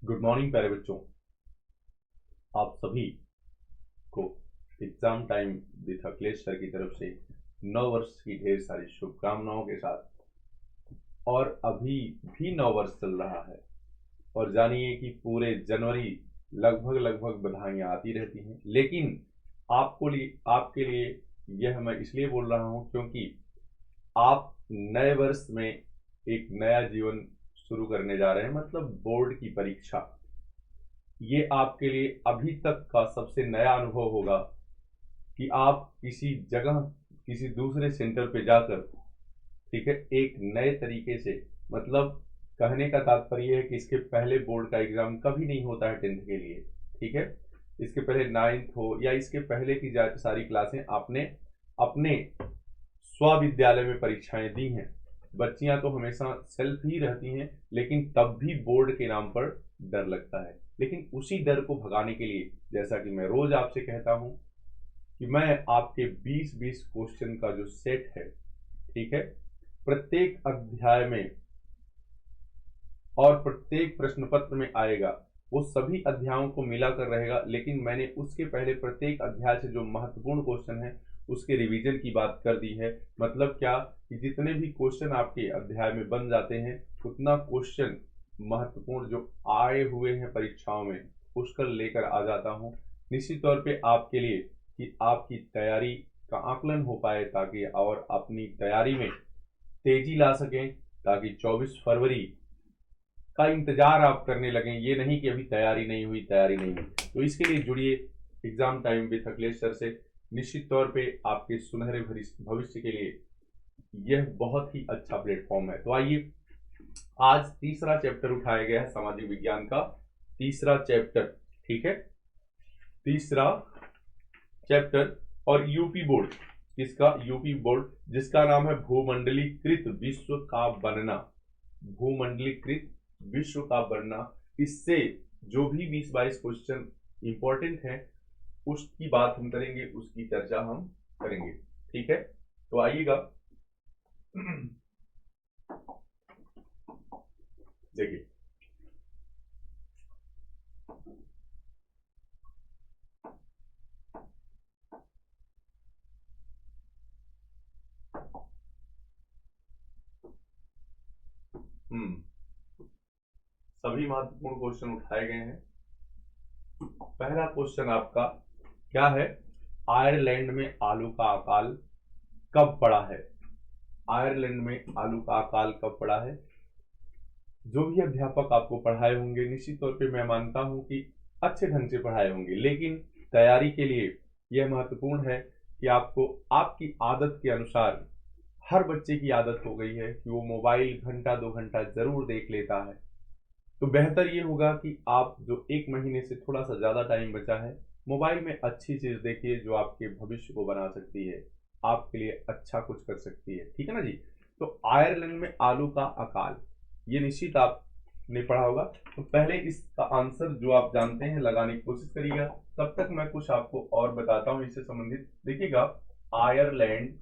Good morning प्यारे बच्चों। आप सभी को exam time with Akhilesh sir की तरफ से नव वर्ष की ढेर सारी शुभकामनाओं के साथ। और अभी भी नव वर्ष चल रहा है और जानिए कि पूरे जनवरी लगभग लगभग बधाइयाँ आती रहती हैं, लेकिन आपके लिए यह मैं इसलिए बोल रहा हूँ क्योंकि आप नए वर्ष में एक नया जीवन शुरू करने जा रहे हैं, मतलब बोर्ड की परीक्षा। ये आपके लिए अभी तक का सबसे नया अनुभव होगा कि आप किसी जगह किसी दूसरे सेंटर पे जाकर, ठीक है, एक नए तरीके से, मतलब कहने का तात्पर्य है कि इसके पहले बोर्ड का एग्जाम कभी नहीं होता है 10th के लिए, ठीक है। इसके पहले 9th हो या इसके पहले की सारी क्लासें आपने अपने स्वविद्यालय में परीक्षाएं दी हैं। बच्चियां तो हमेशा सेल्फ ही रहती हैं, लेकिन तब भी बोर्ड के नाम पर डर लगता है। लेकिन उसी डर को भगाने के लिए, जैसा कि मैं रोज आपसे कहता हूं, कि मैं आपके 20-20 क्वेश्चन का जो सेट है, ठीक है, प्रत्येक अध्याय में और प्रत्येक प्रश्न पत्र में आएगा, वो सभी अध्यायों को मिलाकर रहेगा। लेकिन मैंने उसके पहले प्रत्येक अध्याय से जो महत्वपूर्ण क्वेश्चन है उसके रिवीजन की बात कर दी है। मतलब क्या कि जितने भी क्वेश्चन आपके अध्याय में बन जाते हैं, उतना क्वेश्चन महत्वपूर्ण जो आए हुए हैं परीक्षाओं में उसका लेकर आ जाता हूं, निश्चित तौर पे आपके लिए, कि आपकी तैयारी का आकलन हो पाए, ताकि और अपनी तैयारी में तेजी ला सकें, ताकि 24 फरवरी का इंतजार आप करने लगें। ये नहीं कि अभी तैयारी नहीं हुई, तैयारी नहीं हुई। तो इसके लिए जुड़िए exam time with Akhilesh sir से। निश्चित तौर पे आपके सुनहरे भविष्य के लिए यह बहुत ही अच्छा प्लेटफॉर्म है। तो आइए, आज तीसरा चैप्टर उठाया गया है, सामाजिक विज्ञान का तीसरा चैप्टर, ठीक है, तीसरा चैप्टर। और यूपी बोर्ड, किसका? यूपी बोर्ड, जिसका नाम है भूमंडलीकृत विश्व का बनना। भूमंडलीकृत विश्व का बनना। इससे जो भी 20-22 क्वेश्चन इंपॉर्टेंट है उसकी बात हम करेंगे, उसकी चर्चा हम करेंगे, ठीक है। तो आइएगा, देखिए, सभी महत्वपूर्ण क्वेश्चन उठाए गए हैं। पहला क्वेश्चन आपका क्या है? आयरलैंड में आलू का अकाल कब पड़ा है? आयरलैंड में आलू का अकाल कब पड़ा है? जो भी अध्यापक आपको पढ़ाए होंगे, निश्चित तौर पे मैं मानता हूं कि अच्छे ढंग से पढ़ाए होंगे, लेकिन तैयारी के लिए यह महत्वपूर्ण है कि आपको आपकी आदत के अनुसार, हर बच्चे की आदत हो गई है कि वो मोबाइल घंटा 2 घंटा जरूर देख लेता है। तो बेहतर ये होगा कि आप जो 1 महीने से थोड़ा सा ज्यादा टाइम बचा है, मोबाइल में अच्छी चीज देखिए जो आपके भविष्य को बना सकती है, आपके लिए अच्छा कुछ कर सकती है, ठीक है ना जी। तो आयरलैंड में आलू का अकाल, ये निश्चित आपने पढ़ा होगा। तो पहले इसका आंसर जो आप जानते हैं लगाने की कोशिश करिएगा, तब तक मैं कुछ आपको और बताता हूं इससे संबंधित। देखिएगा, आयरलैंड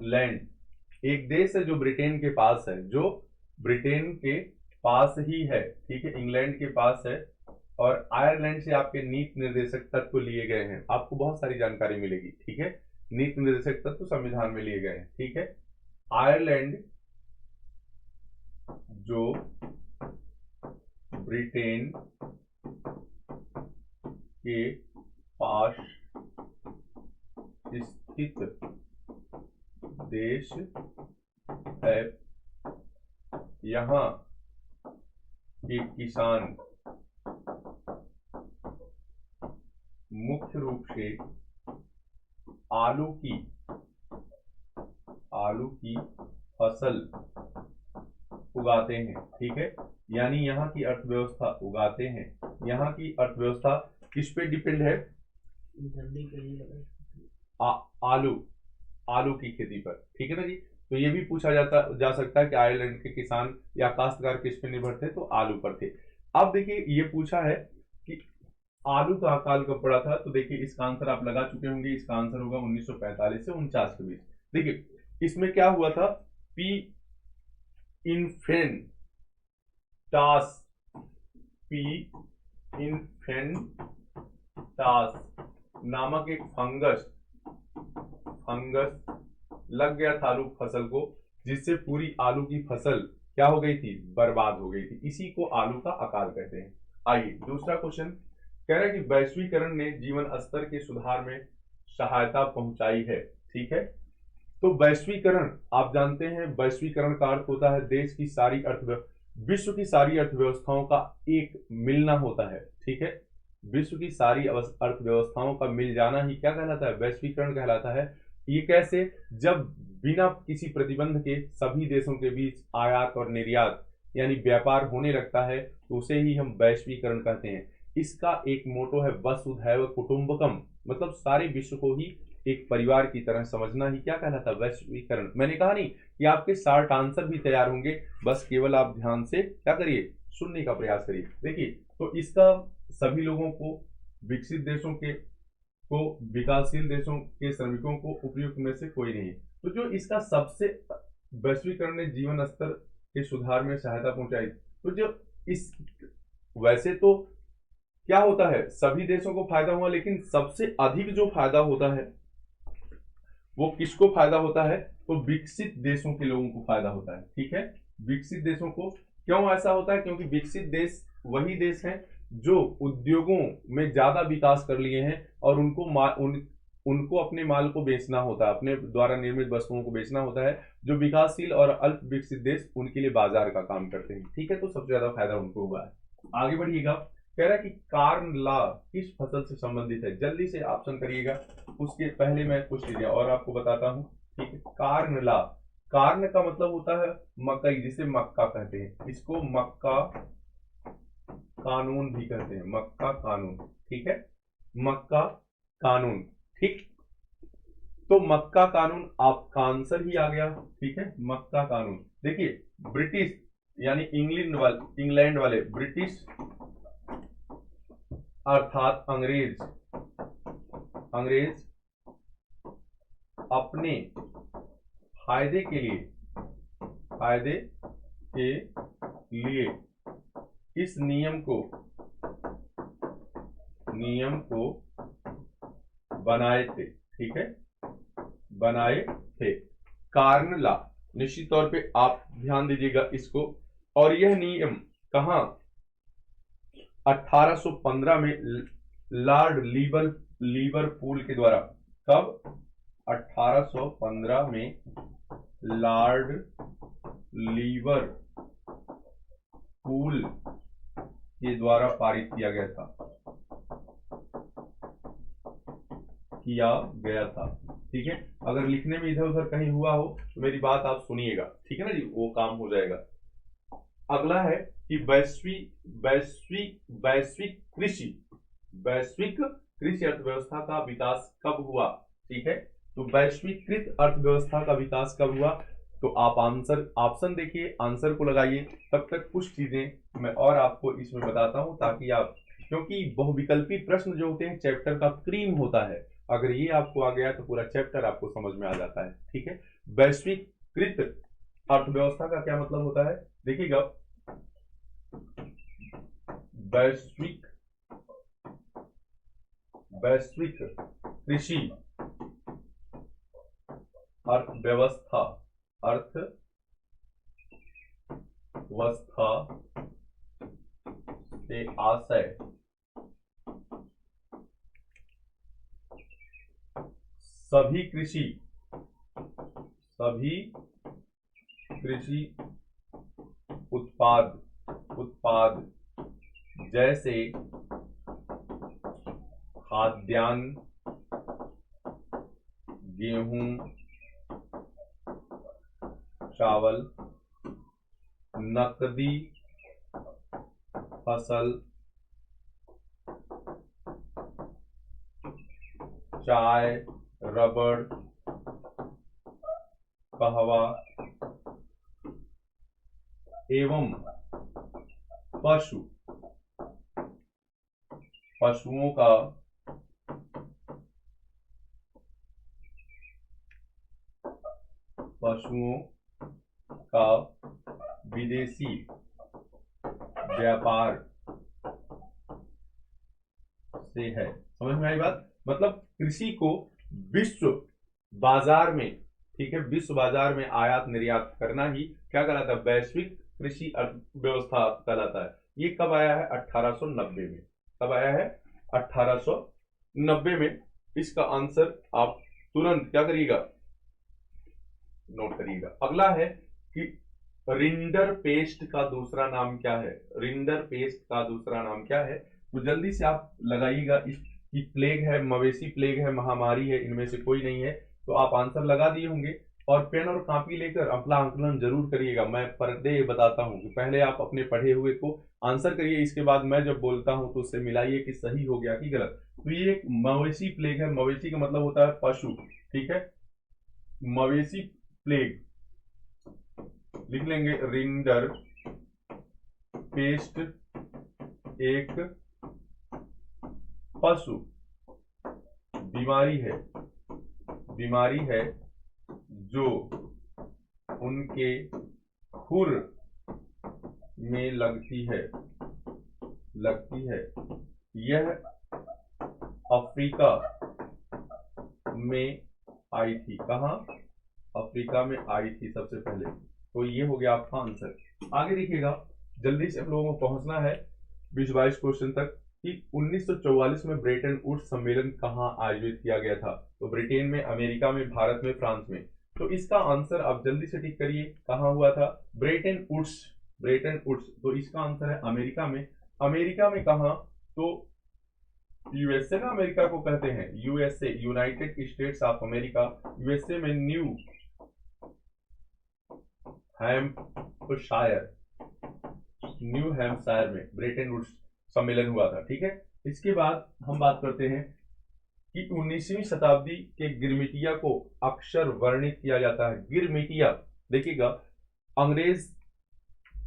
लैंड एक देश है जो ब्रिटेन के पास है, जो ब्रिटेन के पास ही है, ठीक है, इंग्लैंड के पास है। और आयरलैंड से आपके नीति निर्देशक तत्व लिए गए हैं, आपको बहुत सारी जानकारी मिलेगी, ठीक है। नीति निर्देशक तत्व संविधान में लिए गए हैं, ठीक है। आयरलैंड जो ब्रिटेन के पास स्थित देश है, यहाँ के किसान मुख्य रूप से आलू की फसल उगाते हैं, ठीक है। यानी यहाँ की अर्थव्यवस्था उगाते हैं। यहाँ की अर्थव्यवस्था किस पे डिपेंड है? आलू आलू की खेती पर, ठीक है ना जी। तो ये भी पूछा जा सकता है कि आयरलैंड के किसान या काश्तकार किस पे निर्भर थे? तो आलू पर थे। अब देखिए, ये पूछा है कि आलू का अकाल कब पड़ा था, तो देखिए इसका आंसर आप लगा चुके होंगे। इसका आंसर होगा 1945 से 49 के बीच। देखिए इसमें क्या हुआ था पी इन्फेंटास, पी इन्फेंटास नामक एक फंगस लग गया था आलू फसल को, जिससे पूरी आलू की फसल क्या हो गई थी, बर्बाद हो गई थी। इसी को आलू का अकाल कहते हैं। आइए दूसरा क्वेश्चन कह रहा है कि वैश्वीकरण ने जीवन स्तर के सुधार में सहायता पहुंचाई है। ठीक है, तो वैश्वीकरण आप जानते हैं, वैश्वीकरण का अर्थ होता है देश की सारी विश्व की सारी अर्थव्यवस्थाओं का एक मिलना होता है। ठीक है, विश्व की सारी अर्थव्यवस्थाओं का मिल जाना ही क्या कहलाता है, वैश्वीकरण कहलाता है। ये कैसे, जब बिना किसी प्रतिबंध के सभी देशों के बीच आयात और निर्यात यानी व्यापार होने लगता है, तो उसे ही हम वैश्वीकरण कहते हैं। इसका एक मोटो है वसुधैव कुटुंबकम, मतलब सारे विश्व को ही एक परिवार की तरह समझना ही क्या कहलाता है, वैश्वीकरण। मैंने कहा नहीं कि आपके 60 आंसर भी तैयार होंगे, बस केवल आप ध्यान से क्या करिए, सुनने का प्रयास करिए। देखिए, तो इसका सभी लोगों को, विकसित देशों के को, विकासशील देशों के श्रमिकों को उपयुक्त में से कोई नहीं। तो जो इसका सबसे, वैश्वीकरण ने जीवन स्तर के सुधार में सहायता पहुंचाई, तो जो इस, वैसे तो क्या होता है, सभी देशों को फायदा हुआ, लेकिन सबसे अधिक जो फायदा होता है वो किसको फायदा होता है, तो विकसित देशों के लोगों को फायदा होता है। ठीक है, विकसित देशों को। क्यों ऐसा होता है, क्योंकि विकसित देश वही देश हैं जो उद्योगों में ज्यादा विकास कर लिए हैं और उनको अपने माल को बेचना होता है, अपने द्वारा निर्मित वस्तुओं को बेचना होता है। जो विकासशील और अल्प विकसित देश उनके लिए बाजार का काम करते हैं। ठीक है, तो सबसे ज्यादा फायदा उनको हुआ है। आगे बढ़िएगा, कह रहा है कि कार्न ला किस फसल से संबंधित है। जल्दी से ऑप्शन करिएगा, उसके पहले मैं कुछ चीजें और आपको बताता हूं। ठीक है, कार्न ला, कार्न का मतलब होता है मकई, जिसे मक्का कहते हैं। इसको मक्का कानून भी कहते हैं, मक्का कानून। ठीक है, मक्का कानून। ठीक, तो मक्का कानून आपका आंसर ही आ गया। ठीक है, मक्का कानून। देखिए, ब्रिटिश यानी इंग्लैंड वाले ब्रिटिश अर्थात अंग्रेज अपने फायदे के लिए इस नियम को बनाए थे। ठीक है, बनाए थे, कार्न ला। निश्चित तौर पे आप ध्यान दीजिएगा इसको। और यह नियम कहां, 1815 में लॉर्ड लिवरपूल के द्वारा। कब, 1815 में लॉर्ड लिवरपूल के द्वारा पारित किया गया था। ठीक है, अगर लिखने में इधर उधर कहीं हुआ हो तो मेरी बात आप सुनिएगा। ठीक है ना जी, वो काम हो जाएगा। अगला है कि वैश्विक कृषि अर्थव्यवस्था का विकास कब हुआ। ठीक है, तो वैश्वीकृत अर्थव्यवस्था का विकास कब हुआ, तो आप ऑप्शन देखिए, आंसर को लगाइए। तब तक कुछ चीजें मैं और आपको इसमें बताता हूं, ताकि आप, क्योंकि बहुविकल्पी प्रश्न जो होते हैं चैप्टर का क्रीम होता है, अगर ये आपको आ गया तो पूरा चैप्टर आपको समझ में आ जाता है। ठीक है, वैश्वीकृत अर्थव्यवस्था का क्या मतलब होता है, देखिएगा। वैश्विक कृषि अर्थव्यवस्था से आशय सभी कृषि उत्पाद जैसे खाद्यान्न, गेहूं, चावल, नकदी फसल, चाय, रबड़, कहवा एवं पशुओं का विदेशी व्यापार से है। समझ में आई बात? मतलब कृषि को विश्व बाजार में, ठीक है, विश्व बाजार में आयात निर्यात करना ही क्या कहलाता है? वैश्विक कृषि अर्थव्यवस्था कहलाता है। ये कब आया है? 1890 में। कब आया है? 1890 में। इसका आंसर आप तुरंत क्या करिएगा? नोट करिएगा। अगला है कि रिंडर पेस्ट का दूसरा नाम क्या है? रिंडर पेस्ट का दूसरा नाम क्या है? तो जल्दी से आप लगाइएगा। इसकी प्लेग है, मवेशी प्लेग है, महामारी है, इनमें से कोई नहीं है। तो आप आंसर लगा दिए होंगे और पेन और कॉपी लेकर अपना आंकलन जरूर करिएगा। मैं पर डे बताता हूं कि पहले आप अपने पढ़े हुए को आंसर करिए, इसके बाद मैं जब बोलता हूं तो उससे मिलाइए कि सही हो गया कि गलत। तो ये एक मवेशी प्लेग है। मवेशी का मतलब होता है पशु, ठीक है। मवेशी प्लेग लिख लेंगे। रिंडर पेस्ट एक पशु बीमारी है जो उनके खुर में लगती है। यह अफ्रीका में आई थी। कहां? अफ्रीका में आई थी सबसे पहले। तो ये हो गया आपका आंसर। आगे देखिएगा, जल्दी से हम लोगों को पहुंचना है 20-22 क्वेश्चन तक कि 1944 में ब्रेटन वुड्स सम्मेलन कहां आयोजित किया गया था? तो ब्रिटेन में, अमेरिका में, भारत में, फ्रांस में। तो इसका आंसर आप जल्दी से टिक करिए। कहां हुआ था? Bretton Woods. तो इसका आंसर है अमेरिका में। अमेरिका में कहां? तो यूएसए ना अमेरिका को कहते हैं, USA, United states of America. USA में न्यू हैम्पशायर में ब्रेटन वुड्स सम्मेलन हुआ था, ठीक है। इसके बाद हम बात करते हैं कि 19वीं शताब्दी के गिरमिटिया को अक्सर वर्णित किया जाता है। गिरमिटिया, देखिएगा, अंग्रेज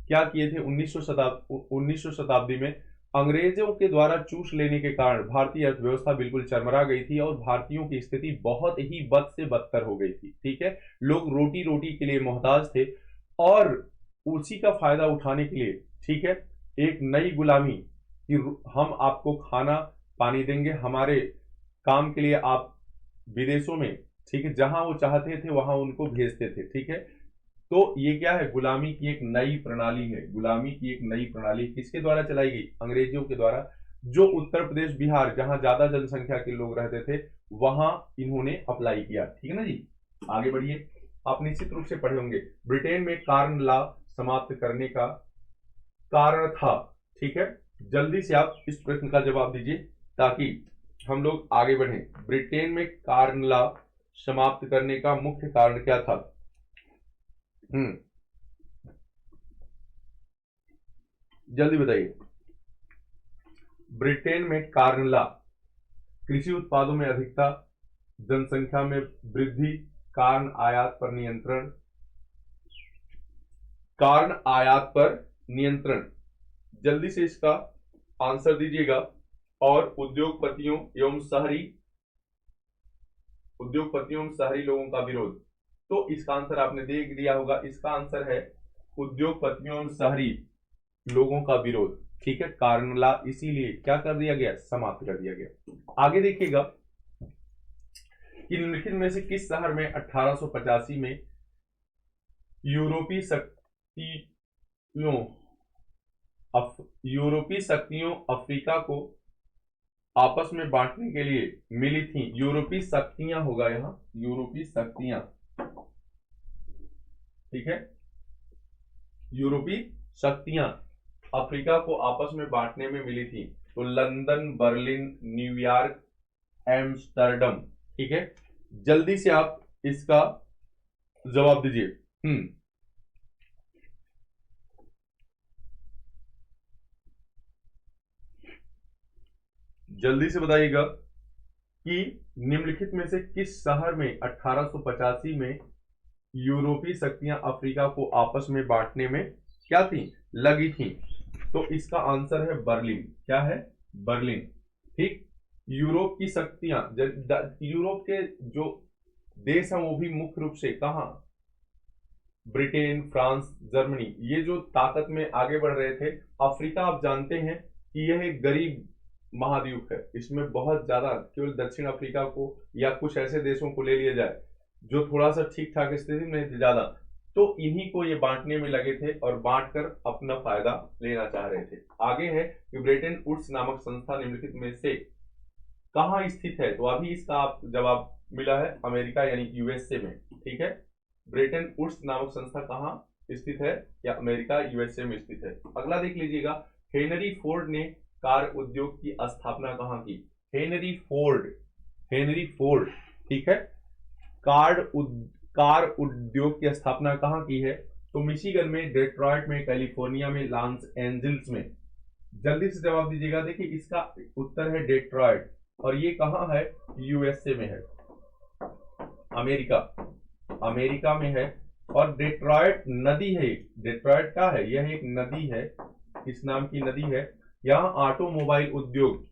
क्या किए थे 19वीं शताब्दी में? अंग्रेजों के द्वारा चूस लेने के कारण भारतीय अर्थव्यवस्था बिल्कुल चरमरा गई थी और भारतीयों की स्थिति बहुत ही बद से बदतर हो गई थी, ठीक है। लोग रोटी रोटी के लिए मोहताज थे और उसी का फायदा उठाने के लिए, ठीक है, एक नई गुलामी कि हम आपको खाना पानी देंगे, हमारे काम के लिए आप विदेशों में, ठीक है, जहां वो चाहते थे वहां उनको भेजते थे, ठीक है। तो ये क्या है? गुलामी की एक नई प्रणाली है। गुलामी की एक नई प्रणाली किसके द्वारा चलाई गई? अंग्रेजों के द्वारा। जो उत्तर प्रदेश, बिहार, जहां ज्यादा जनसंख्या के लोग रहते थे, वहां इन्होंने अप्लाई किया, ठीक है ना जी। आगे बढ़िए। आप निश्चित रूप से पढ़े होंगे ब्रिटेन में कार्न लॉ समाप्त करने का कारण था, ठीक है। जल्दी से आप इस प्रश्न का जवाब दीजिए ताकि हम लोग आगे बढ़ें। ब्रिटेन में कार्न लॉ समाप्त करने का मुख्य कारण क्या था? जल्दी बताइए। ब्रिटेन में कार्न लॉ, कृषि उत्पादों में अधिकता, जनसंख्या में वृद्धि, कार्न आयात पर नियंत्रण। कार्न आयात पर नियंत्रण, जल्दी से इसका आंसर दीजिएगा। और उद्योगपतियों एवं शहरी लोगों का विरोध। तो इसका आंसर आपने देख दिया होगा। इसका आंसर है उद्योगपतियों एवं शहरी लोगों का विरोध, ठीक है। कार्न लॉ इसीलिए क्या कर दिया गया? समाप्त कर दिया गया। आगे देखिएगा कि निम्नलिखित में से किस शहर में 1885 में यूरोपीय शक्तियों अफ्रीका को आपस में बांटने के लिए मिली थी? यूरोपीय शक्तियां होगा यहां, यूरोपीय शक्तियां, ठीक है। यूरोपीय शक्तियां अफ्रीका को आपस में बांटने में मिली थी। तो लंदन, बर्लिन, न्यूयॉर्क, एम्स्टर्डम, ठीक है। जल्दी से आप इसका जवाब दीजिए। जल्दी से बताइएगा कि निम्नलिखित में से किस शहर में 1885 में यूरोपीय शक्तियां अफ्रीका को आपस में बांटने में क्या थी? लगी थी। तो इसका आंसर है बर्लिन। क्या है? बर्लिन, ठीक। यूरोप की शक्तियां, यूरोप के जो देश हैं वो भी मुख्य रूप से कहां? ब्रिटेन, फ्रांस, जर्मनी, ये जो ताकत में आगे बढ़ रहे थे। अफ्रीका आप जानते हैं कि यह एक गरीब महाद्वीप है, इसमें बहुत ज्यादा, केवल दक्षिण अफ्रीका को या कुछ ऐसे देशों को ले लिया जाए जो थोड़ा सा ठीक ठाक स्थिति में थे ज्यादा, तो इन्हीं को ये बांटने में लगे थे और बांटकर अपना फायदा लेना चाह रहे थे। आगे है कि ब्रिटेन वुड्स नामक संस्था निम्नलिखित में से कहाँ स्थित है, तो अभी इसका आप जवाब मिला है अमेरिका यानी यूएसए में, ठीक है। ब्रिटेन वुड्स नामक संस्था कहाँ स्थित है, या अमेरिका यूएसए में स्थित है। अगला देख लीजिएगा, हेनरी फोर्ड ने कार उद्योग की स्थापना कहाँ की। हेनरी फोर्ड, ठीक है, कार उद्योग की स्थापना कहाँ की है, तो मिशिगन में, डेट्रॉयट में, कैलिफोर्निया में, लॉस एंजल्स में। जल्दी से जवाब दीजिएगा। देखिए इसका उत्तर है डेट्रॉयट, और ये कहाँ है, यूएसए में है, अमेरिका में है। और डेट्रॉयट नदी है, डेट्रॉयट का है, यह एक नदी है, इस नाम की नदी है। यहाँ ऑटोमोबाइल उद्योग,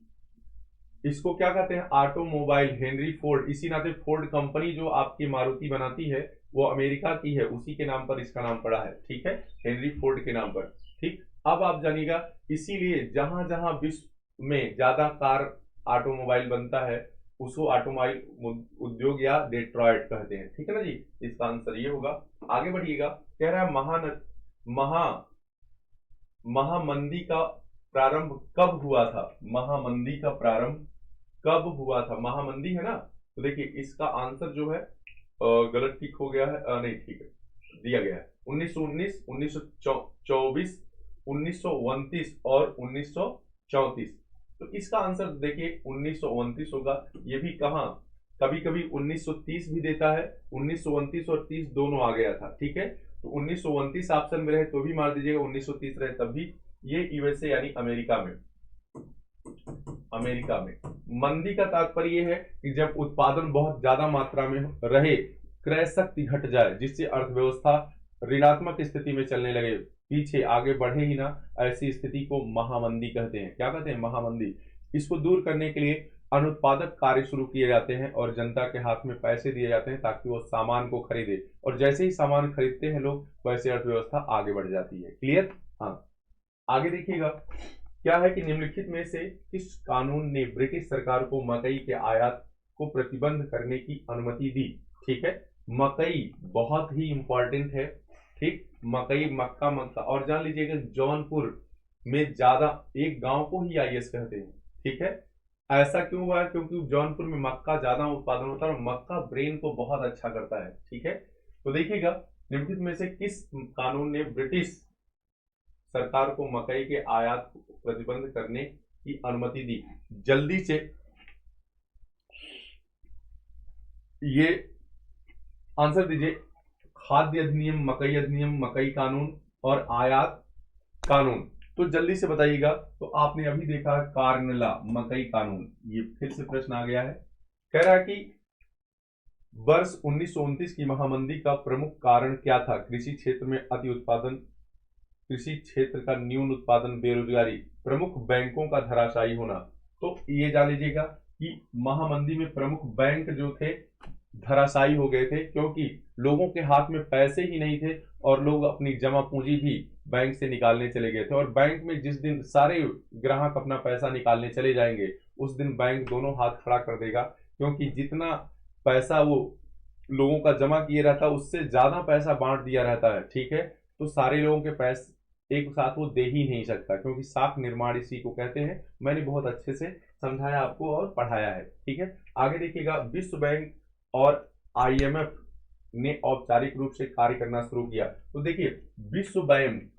इसको क्या कहते हैं, ऑटोमोबाइल, हेनरी फोर्ड, इसी नाते फोर्ड कंपनी जो आपकी मारुति बनाती है वो अमेरिका की है, उसी के नाम पर इसका नाम पड़ा है, ठीक है, हेनरी फोर्ड के नाम पर। ठीक, अब आप जानिएगा, इसीलिए जहां जहां विश्व में ज्यादा कार ऑटोमोबाइल बनता है उसको ऑटोमोबाइल उद्योग या डेट्रॉयट कहते हैं, ठीक है ना जी। इसका आंसर ये होगा। आगे बढ़िएगा, कह रहा है महामंदी का प्रारंभ कब हुआ था, महामंदी का प्रारंभ कब हुआ था, महामंदी है ना, तो देखिए इसका आंसर जो है गलत ठीक हो गया है, नहीं ठीक है, दिया गया है 1919, 1924, 1929 और 1934। तो इसका आंसर देखिए 1929 होगा। ये भी कहाँ, कभी कभी 1930 भी देता है, 1929 और 30 दोनों आ गया था, ठीक है। तो 1929 ऑप्शन में रहे तो भी मार दीजिएगा, 1930 रहे तब भी। ये यूएसए यानी अमेरिका में मंदी का तात्पर्य यह है कि जब उत्पादन बहुत ज्यादा मात्रा में रहे, क्रय शक्ति घट जाए, जिससे अर्थव्यवस्था ऋणात्मक स्थिति में चलने लगे, पीछे आगे बढ़े ही ना, ऐसी स्थिति को महामंदी कहते हैं। क्या कहते हैं, महामंदी। इसको दूर करने के लिए अनुत्पादक कार्य शुरू किए जाते हैं और जनता के हाथ में पैसे दिए जाते हैं ताकि वो सामान को खरीदे, और जैसे ही सामान खरीदते हैं लोग, वैसे अर्थव्यवस्था आगे बढ़ जाती है। क्लियर। हाँ, आगे देखिएगा, क्या है कि निम्नलिखित में से किस कानून ने ब्रिटिश सरकार को मकई के आयात को प्रतिबंध करने की अनुमति दी। ठीक है, मकई बहुत ही इंपॉर्टेंट है, ठीक, मकई, मक्का। और जान लीजिएगा, जौनपुर में ज्यादा, एक गांव को ही आईएस कहते हैं, ठीक है। ऐसा क्यों हुआ है, क्योंकि जौनपुर में मक्का ज्यादा उत्पादन होता है और मक्का ब्रेन को बहुत अच्छा करता है, ठीक है। तो देखिएगा, निम्नलिखित में से किस कानून ने ब्रिटिश सरकार को मकई के आयात को प्रतिबंध करने की अनुमति दी। जल्दी से ये आंसर दीजिए। खाद्य अधिनियम, मकई अधिनियम, मकई कानून और आयात कानून। तो जल्दी से बताइएगा। तो आपने अभी देखा कार्नला, मकई कानून, ये फिर से प्रश्न आ गया है। कह रहा है कि वर्ष 1929 की महामंदी का प्रमुख कारण क्या था। कृषि क्षेत्र में अति उत्पादन, कृषि क्षेत्र का न्यून उत्पादन, बेरोजगारी, प्रमुख बैंकों का धराशायी होना। तो ये जान लीजिएगा कि महामंदी में प्रमुख बैंक जो थे धराशायी हो गए थे, क्योंकि लोगों के हाथ में पैसे ही नहीं थे और लोग अपनी जमा पूंजी भी बैंक से निकालने चले गए थे। और बैंक में जिस दिन सारे ग्राहक अपना पैसा निकालने चले जाएंगे, उस दिन बैंक दोनों हाथ खड़ा कर देगा, क्योंकि जितना पैसा वो लोगों का जमा किए रहता है उससे ज्यादा पैसा बांट दिया रहता है, ठीक है। तो सारे लोगों के पैसे एक साथ वो दे ही नहीं सकता, क्योंकि साख निर्माण इसी को कहते हैं। मैंने बहुत अच्छे से समझाया आपको और पढ़ाया है, ठीक है। आगे देखिएगा, विश्व बैंक और आईएमएफ ने औपचारिक रूप से कार्य करना शुरू किया। तो देखिए, विश्व बैंक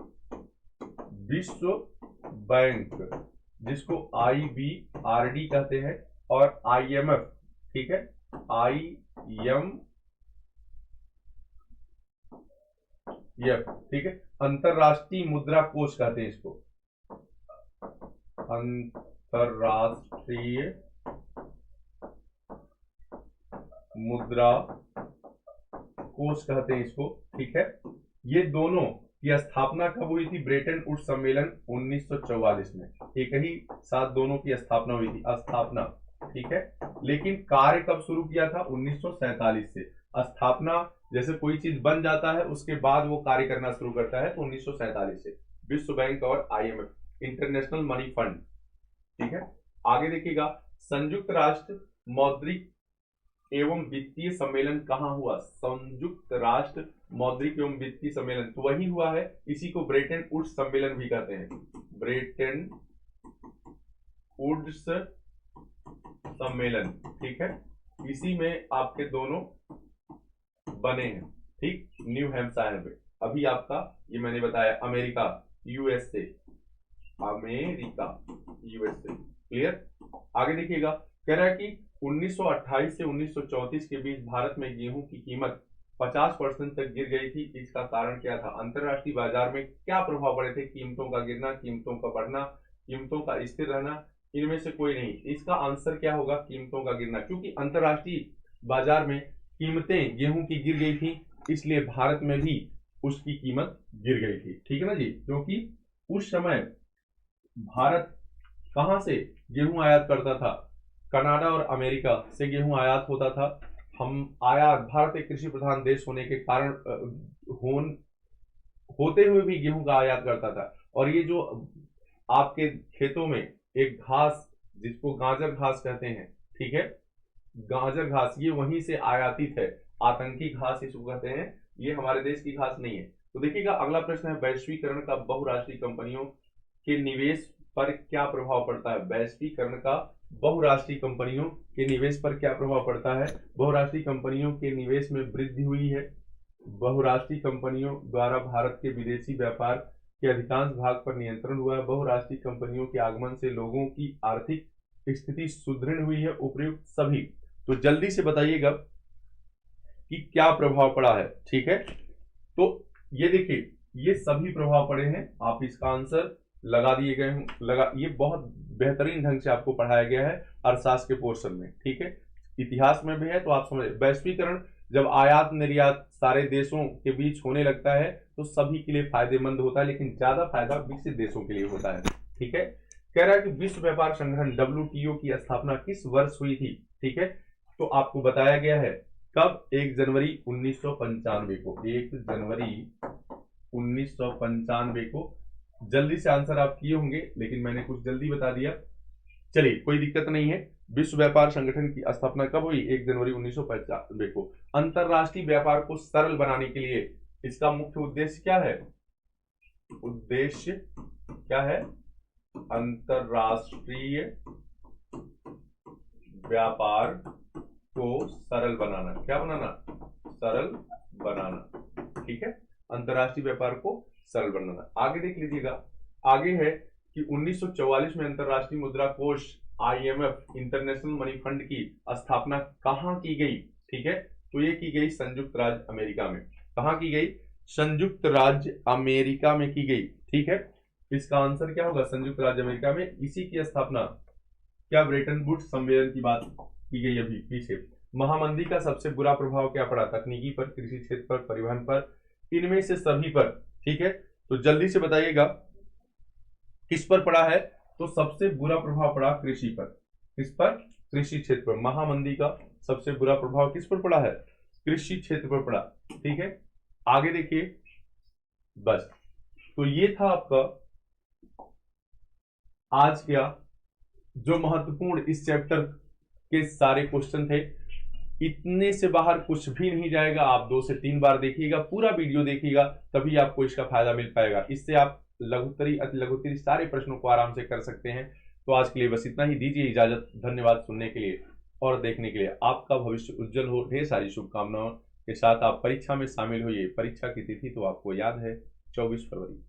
जिसको IBRD कहते हैं, और आईएमएफ, ठीक है, ठीक है, अंतरराष्ट्रीय मुद्रा कोष कहते हैं इसको, अंतरराष्ट्रीय मुद्रा कोष कहते हैं इसको, ठीक है। ये दोनों की स्थापना कब हुई थी, ब्रेटन वुड्स सम्मेलन 1944 में, एक ही साथ दोनों की स्थापना हुई थी, स्थापना, ठीक है। लेकिन कार्य कब शुरू किया था, 1947 से। स्थापना, जैसे कोई चीज बन जाता है उसके बाद वो कार्य करना शुरू करता है, तो 1947 से। विश्व बैंक और IMF, इंटरनेशनल मनी फंड, ठीक है। आगे देखिएगा, संयुक्त राष्ट्र मौद्रिक एवं वित्तीय सम्मेलन कहाँ हुआ? संयुक्त राष्ट्र मौद्रिक एवं वित्तीय सम्मेलन तो वही हुआ है, इसी को ब्रेटन वुड्स सम्मेलन भी कहते हैं, ब्रेटन वुड्स सम्मेलन, ठीक है। इसी में आपके दोनों बने हैं, ठीक, न्यू हैम्पशायर में। अभी आपका ये मैंने बताया America, USA, America, USA, clear. आगे देखिएगा, कह रहा है कि 1928 से 1934 के बीच भारत में गेहूं की कीमत 50% तक गिर गई थी। इसका कारण क्या था? अंतरराष्ट्रीय बाजार में क्या प्रभाव पड़े थे? कीमतों का गिरना, कीमतों का बढ़ना, कीमतों का स्थिर रहना, इनमें से कोई नहीं। इसका आंसर क्या होगा? कीमतों का गिरना, क्योंकि अंतरराष्ट्रीय बाजार में कीमतें गेहूं की गिर गई थी, इसलिए भारत में भी उसकी कीमत गिर गई थी, ठीक है ना जी। क्योंकि उस समय भारत कहां से गेहूं आयात करता था? कनाडा और अमेरिका से गेहूं आयात होता था। भारत एक कृषि प्रधान देश होने के कारण होते हुए भी गेहूं का आयात करता था। और ये जो आपके खेतों में एक घास, जिसको गाजर घास कहते हैं, ठीक है, गाजर घास, ये वहीं से आयातित है, आतंकी घास इसको कहते हैं, ये हमारे देश की घास नहीं है। तो देखिएगा, अगला प्रश्न है, वैश्वीकरण का बहुराष्ट्रीय कंपनियों के निवेश पर क्या प्रभाव पड़ता है? वैश्वीकरण का बहुराष्ट्रीय कंपनियों के निवेश पर क्या प्रभाव पड़ता है? बहुराष्ट्रीय कंपनियों के निवेश में वृद्धि हुई है। बहुराष्ट्रीय कंपनियों द्वारा भारत के विदेशी व्यापार के अधिकांश भाग पर नियंत्रण हुआ है। बहुराष्ट्रीय कंपनियों के आगमन से लोगों की आर्थिक स्थिति सुदृढ़ हुई है। उपर्युक्त सभी, तो जल्दी से बताइएगा कि क्या प्रभाव पड़ा है, ठीक है। तो ये देखिए, ये सभी प्रभाव पड़े हैं, आप इसका आंसर लगा दिए गए हैं, ये बहुत बेहतरीन ढंग से आपको पढ़ाया गया है अर्थशास्त्र के पोर्शन में, ठीक है। इतिहास में भी है, तो आप समझ, वैश्वीकरण जब आयात निर्यात सारे देशों के बीच होने लगता है तो सभी के लिए फायदेमंद होता है, लेकिन ज्यादा फायदा विकसित देशों के लिए होता है, ठीक है। कह रहा है कि विश्व व्यापार संगठन WTO की स्थापना किस वर्ष हुई थी? ठीक है, तो आपको बताया गया है कब? 1 जनवरी 1995 को, 1 जनवरी 1995 को। जल्दी से आंसर आप किए होंगे, लेकिन मैंने कुछ जल्दी बता दिया, चलिए कोई दिक्कत नहीं है। विश्व व्यापार संगठन की स्थापना कब हुई? 1 जनवरी 1995 को। अंतरराष्ट्रीय व्यापार को सरल बनाने के लिए इसका मुख्य उद्देश्य क्या है? उद्देश्य क्या है? अंतरराष्ट्रीय व्यापार को सरल बनाना। क्या बनाना? सरल बनाना, ठीक है, अंतरराष्ट्रीय व्यापार को सरल बनाना। आगे देख लीजिएगा, आगे है कि 1944 में अंतरराष्ट्रीय मुद्रा कोष IMF, इंटरनेशनल मनी फंड की स्थापना कहां की गई? ठीक है, तो ये की गई संयुक्त राज्य अमेरिका में। कहां की गई? संयुक्त राज्य अमेरिका में की गई, ठीक है। इसका आंसर क्या होगा? संयुक्त राज्य अमेरिका में। इसी की स्थापना क्या ब्रेटन वुड्स सम्मेलन की बात की गई अभी पीछे। महामंदी का सबसे बुरा प्रभाव क्या पड़ा? तकनीकी पर, कृषि क्षेत्र पर, परिवहन पर, इनमें से सभी पर, ठीक है। तो जल्दी से बताइएगा किस पर पड़ा है? तो सबसे बुरा प्रभाव पड़ा कृषि पर। किस पर? कृषि क्षेत्र पर। महामंदी का सबसे बुरा प्रभाव किस पर पड़ा है? कृषि क्षेत्र पर पड़ा, ठीक है। आगे देखिए, बस, तो ये था आपका आज का जो महत्वपूर्ण इस चैप्टर के सारे क्वेश्चन थे। इतने से बाहर कुछ भी नहीं जाएगा, आप 2 से 3 बार देखिएगा, पूरा वीडियो देखिएगा, तभी आपको इसका फायदा मिल पाएगा। इससे आप लघुत्तरी, अति लघुत्तरी सारे प्रश्नों को आराम से कर सकते हैं। तो आज के लिए बस इतना ही, दीजिए इजाजत। धन्यवाद सुनने के लिए और देखने के लिए। आपका भविष्य उज्जवल हो, ढेर सारी शुभकामनाओं के साथ आप परीक्षा में शामिल होइए। परीक्षा की तिथि तो आपको याद है, 24 फरवरी।